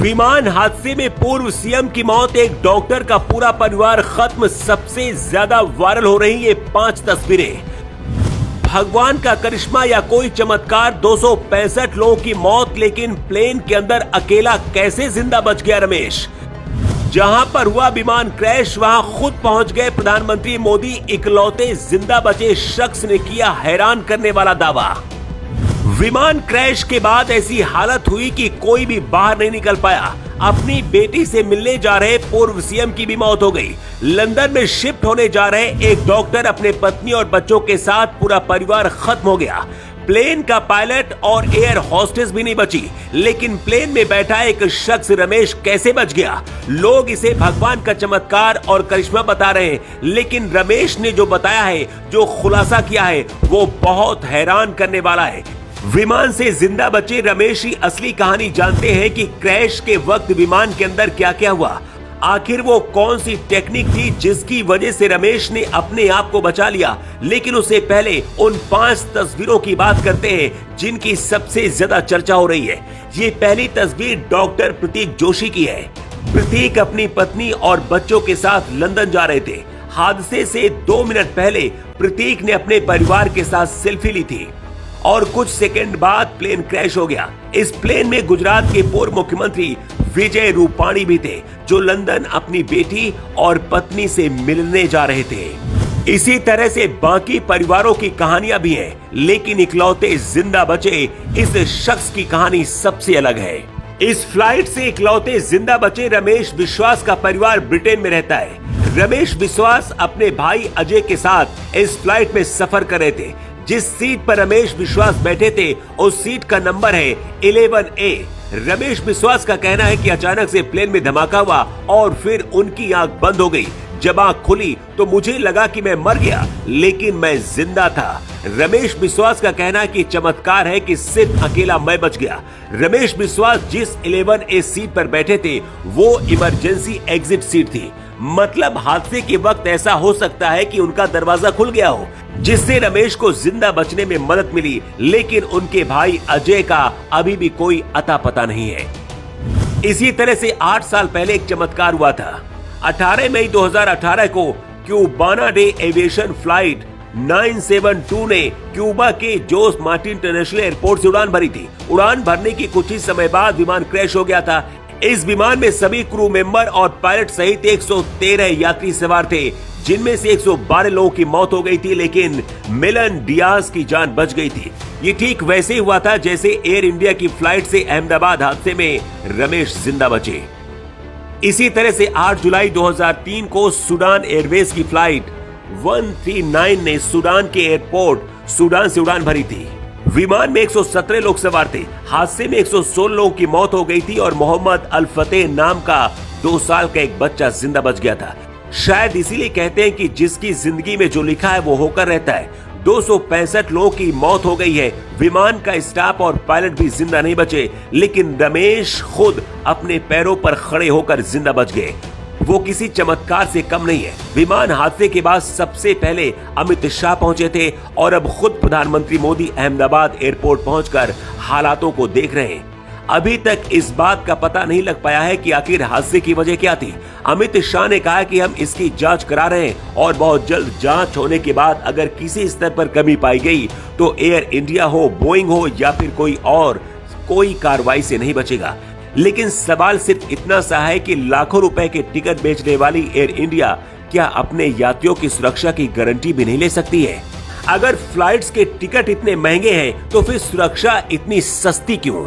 विमान हादसे में पूर्व सीएम की मौत, एक डॉक्टर का पूरा परिवार खत्म। सबसे ज्यादा वायरल हो रही ये 5 तस्वीरें। भगवान का करिश्मा या कोई चमत्कार, 265 लोगों की मौत, लेकिन प्लेन के अंदर अकेला कैसे जिंदा बच गया रमेश। जहां पर हुआ विमान क्रैश वहां खुद पहुंच गए प्रधानमंत्री मोदी। इकलौते जिंदा बचे शख्स ने किया हैरान करने वाला दावा। विमान क्रैश के बाद ऐसी हालत हुई कि कोई भी बाहर नहीं निकल पाया। अपनी बेटी से मिलने जा रहे पूर्व सीएम की भी मौत हो गई। लंदन में शिफ्ट होने जा रहे एक डॉक्टर, अपने पत्नी और बच्चों के साथ पूरा परिवार खत्म हो गया। प्लेन का पायलट और एयर होस्टेस भी नहीं बची, लेकिन प्लेन में बैठा एक शख्स रमेश कैसे बच गया। लोग इसे भगवान का चमत्कार और करिश्मा बता रहे हैं, लेकिन रमेश ने जो बताया है, जो खुलासा किया है, वो बहुत हैरान करने वाला है। विमान से जिंदा बचे रमेश ही असली कहानी जानते हैं कि क्रैश के वक्त विमान के अंदर क्या क्या हुआ। आखिर वो कौन सी टेक्निक थी जिसकी वजह से रमेश ने अपने आप को बचा लिया। लेकिन उससे पहले उन 5 तस्वीरों की बात करते हैं जिनकी सबसे ज्यादा चर्चा हो रही है। ये पहली तस्वीर डॉक्टर प्रतीक जोशी की है। प्रतीक अपनी पत्नी और बच्चों के साथ लंदन जा रहे थे। हादसे से 2 मिनट पहले प्रतीक ने अपने परिवार के साथ सेल्फी ली थी और कुछ सेकंड बाद प्लेन क्रैश हो गया। इस प्लेन में गुजरात के पूर्व मुख्यमंत्री विजय रूपाणी भी थे, जो लंदन अपनी बेटी और पत्नी से मिलने जा रहे थे। इसी तरह से बाकी परिवारों की कहानियां भी हैं, लेकिन इकलौते जिंदा बचे इस शख्स की कहानी सबसे अलग है। इस फ्लाइट से इकलौते जिंदा बचे रमेश विश्वास का परिवार ब्रिटेन में रहता है। रमेश विश्वास अपने भाई अजय के साथ इस फ्लाइट में सफर कर रहे थे। जिस सीट पर रमेश विश्वास बैठे थे उस सीट का नंबर है 11A। रमेश विश्वास का कहना है कि अचानक से प्लेन में धमाका हुआ और फिर उनकी आंख बंद हो गई। जब आंख खुली तो मुझे लगा कि मैं मर गया, लेकिन मैं जिंदा था। रमेश विश्वास का कहना है कि चमत्कार है कि सिर्फ अकेला मैं बच गया। रमेश विश्वास जिस 11A सीट पर बैठे थे वो इमरजेंसी एग्जिट सीट थी। मतलब हादसे के वक्त ऐसा हो सकता है कि उनका दरवाजा खुल गया हो, जिससे रमेश को जिंदा बचने में मदद मिली। लेकिन उनके भाई अजय का अभी भी कोई अता पता नहीं है। इसी तरह से 8 साल पहले एक चमत्कार हुआ था। 18 मई 2018 को क्यूबाना डे एविएशन फ्लाइट 972 ने क्यूबा के जोस मार्टिन इंटरनेशनल एयरपोर्ट से उड़ान भरी थी। उड़ान भरने के कुछ ही समय बाद विमान क्रैश हो गया था। इस विमान में सभी क्रू मेंबर और पायलट सहित 113 यात्री सवार थे, जिनमें से 112 लोगों की मौत हो गई थी, लेकिन मिलन डियाज की जान बच गई थी। ये ठीक वैसे ही हुआ था जैसे एयर इंडिया की फ्लाइट से अहमदाबाद हादसे में रमेश जिंदा बचे। इसी तरह से 8 जुलाई 2003 को सूडान एयरवेज की फ्लाइट 139 ने सूडान के एयरपोर्ट सूडान से उड़ान भरी थी। विमान में 117 लोग सवार थे। हादसे में 116 लोगों की मौत हो गई थी और मोहम्मद अल फतेह नाम का 2 साल का एक बच्चा जिंदा बच गया था। शायद इसीलिए कहते हैं कि जिसकी जिंदगी में जो लिखा है वो होकर रहता है। 265 लोगों की मौत हो गई है। विमान का स्टाफ और पायलट भी जिंदा नहीं बचे, लेकिन रमेश खुद अपने पैरों पर खड़े होकर जिंदा बच गए। वो किसी चमत्कार से कम नहीं है। विमान हादसे के बाद सबसे पहले अमित शाह पहुंचे थे और अब खुद प्रधानमंत्री मोदी अहमदाबाद एयरपोर्ट पहुंचकर हालातों को देख रहे हैं। अभी तक इस बात का पता नहीं लग पाया है कि आखिर हादसे की वजह क्या थी। अमित शाह ने कहा कि हम इसकी जांच करा रहे हैं और बहुत जल्द जांच होने के बाद अगर किसी स्तर पर कमी पाई गई तो एयर इंडिया हो, बोइंग हो या फिर कोई और, कोई कार्रवाई से नहीं बचेगा। लेकिन सवाल सिर्फ इतना सा है कि लाखों रुपए के टिकट बेचने वाली एयर इंडिया क्या अपने यात्रियों की सुरक्षा की गारंटी भी नहीं ले सकती है? अगर फ्लाइट्स के टिकट इतने महंगे हैं तो फिर सुरक्षा इतनी सस्ती क्यों?